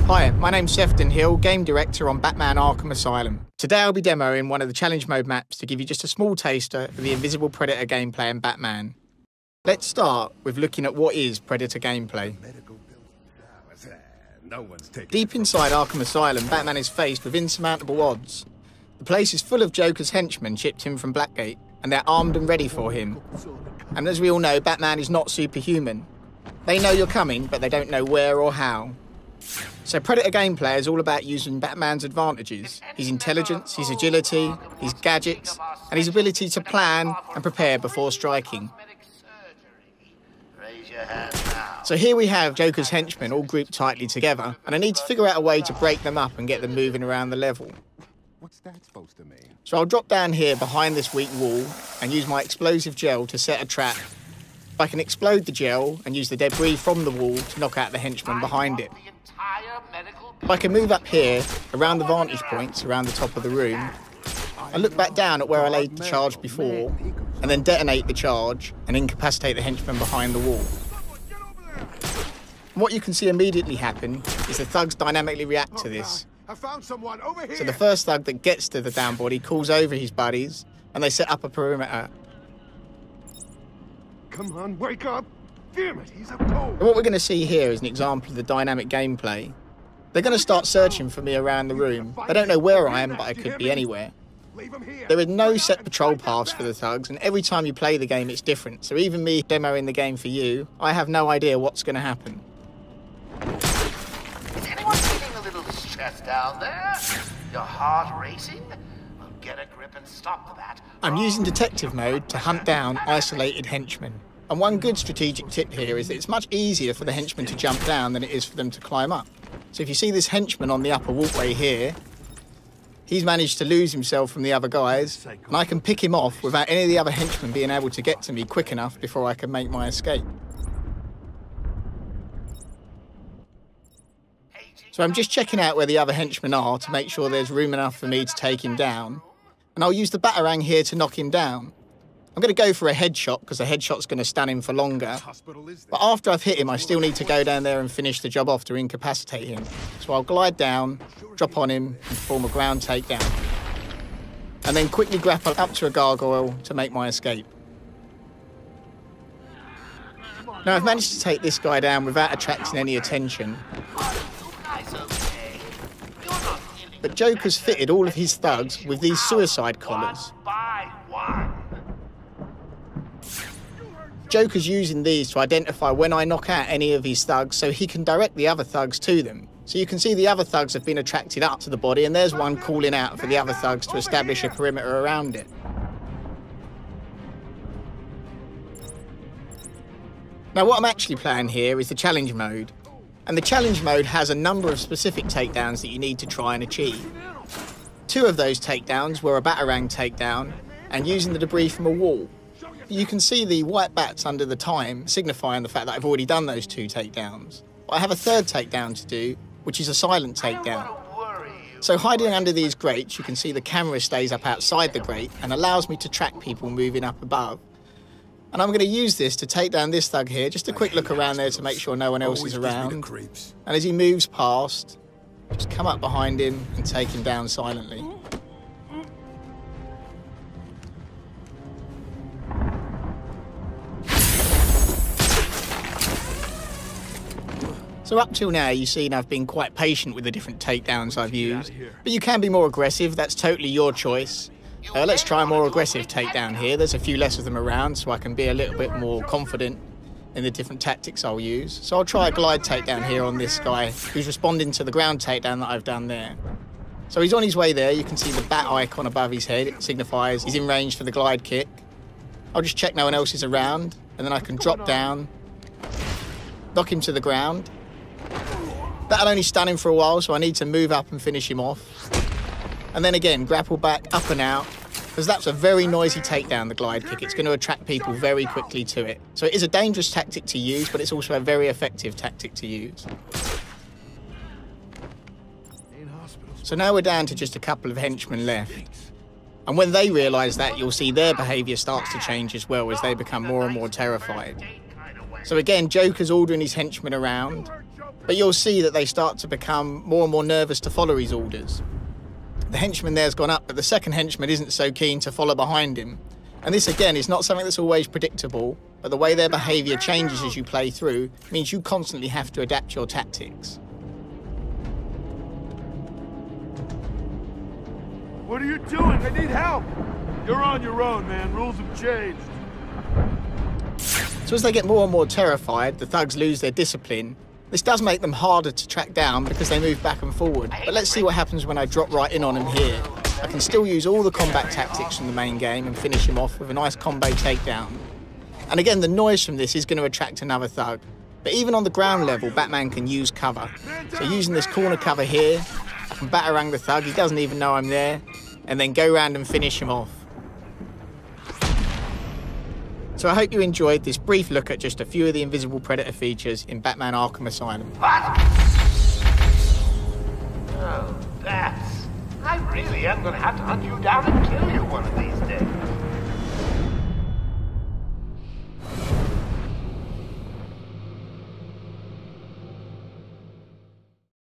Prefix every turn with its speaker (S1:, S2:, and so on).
S1: Hi, my name's Sefton Hill, Game Director on Batman Arkham Asylum. Today I'll be demoing one of the challenge mode maps to give you just a small taster of the Invisible Predator gameplay in Batman. Let's start with looking at what is Predator gameplay. Deep inside Arkham Asylum, Batman is faced with insurmountable odds. The place is full of Joker's henchmen shipped in from Blackgate, and they're armed and ready for him. And as we all know, Batman is not superhuman. They know you're coming, but they don't know where or how. So Predator gameplay is all about using Batman's advantages, his intelligence, his agility, his gadgets, and his ability to plan and prepare before striking. So here we have Joker's henchmen all grouped tightly together, and I need to figure out a way to break them up and get them moving around the level.
S2: What's that supposed to mean?
S1: So I'll drop down here behind this weak wall and use my explosive gel to set a trap. I can explode the gel and use the debris from the wall to knock out the henchmen behind it. I can move up here, around the vantage points, around the top of the room, and look back down at where I laid the charge before, and then detonate the charge and incapacitate the henchmen behind the wall. And what you can see immediately happen is the thugs dynamically react to this. So the first thug that gets to the down body calls over his buddies, and they set up a perimeter.
S2: Come on, wake up! Damn it, he's up cold!
S1: What we're going to see here is an example of the dynamic gameplay. They're going to start searching for me around the room. They don't know where I am, but I could be anywhere. There is no set patrol paths for the thugs, and every time you play the game it's different. So even me demoing the game for you, I have no idea what's going to happen.
S3: Is anyone feeling a little stressed down there? Your heart racing? Well, get a grip and stop that.
S1: I'm using detective mode to hunt down isolated henchmen. And one good strategic tip here is that it's much easier for the henchmen to jump down than it is for them to climb up. So if you see this henchman on the upper walkway here, he's managed to lose himself from the other guys, and I can pick him off without any of the other henchmen being able to get to me quick enough before I can make my escape. So I'm just checking out where the other henchmen are to make sure there's room enough for me to take him down, and I'll use the batarang here to knock him down. I'm going to go for a headshot because a headshot's going to stun him for longer. But after I've hit him, I still need to go down there and finish the job off to incapacitate him. So I'll glide down, drop on him, and perform a ground takedown. And then quickly grapple up to a gargoyle to make my escape. Now I've managed to take this guy down without attracting any attention. But Joker's fitted all of his thugs with these suicide collars. Joker's using these to identify when I knock out any of his thugs so he can direct the other thugs to them. So you can see the other thugs have been attracted up to the body, and there's one calling out for the other thugs to establish a perimeter around it. Now what I'm actually playing here is the challenge mode. And the challenge mode has a number of specific takedowns that you need to try and achieve. 2 of those takedowns were a batarang takedown and using the debris from a wall. You can see the white bats under the time, signifying the fact that I've already done those 2 takedowns. But I have a 3rd takedown to do, which is a silent takedown. So hiding under these grates, you can see the camera stays up outside the grate and allows me to track people moving up above. And I'm going to use this to take down this thug here, just a quick look around there to make sure no one else is around. And as he moves past, just come up behind him and take him down silently. So up till now, you've seen I've been quite patient with the different takedowns I've used, but you can be more aggressive, that's totally your choice. Let's try a more aggressive takedown here. There's a few less of them around, so I can be a little bit more confident in the different tactics I'll use. So I'll try a glide takedown here on this guy, who's responding to the ground takedown that I've done there. So he's on his way there. You can see the bat icon above his head. It signifies he's in range for the glide kick. I'll just check no one else is around, and then I can drop down, knock him to the ground. That'll only stun him for a while, so I need to move up and finish him off. And then again, grapple back, up and out, because that's a very noisy takedown, the glide kick. It's going to attract people very quickly to it. So it is a dangerous tactic to use, but it's also a very effective tactic to use. So now we're down to just a couple of henchmen left. And when they realise that, you'll see their behaviour starts to change as well as they become more and more terrified. So again, Joker's ordering his henchmen around. But you'll see that they start to become more and more nervous to follow his orders. The henchman there's gone up, but the second henchman isn't so keen to follow behind him. And this again is not something that's always predictable, but the way their behaviour changes as you play through means you constantly have to adapt your tactics.
S4: What are you doing? I need help! You're on your own, man. Rules have changed.
S1: So as they get more and more terrified, the thugs lose their discipline. This does make them harder to track down because they move back and forward. But let's see what happens when I drop right in on him here. I can still use all the combat tactics from the main game and finish him off with a nice combo takedown. And again, the noise from this is going to attract another thug. But even on the ground level, Batman can use cover. So using this corner cover here, I can batarang the thug, he doesn't even know I'm there, and then go round and finish him off. So I hope you enjoyed this brief look at just a few of the Invisible Predator features in Batman Arkham Asylum.
S3: What? Oh, that's... I really am going to have to hunt you down and kill you one of these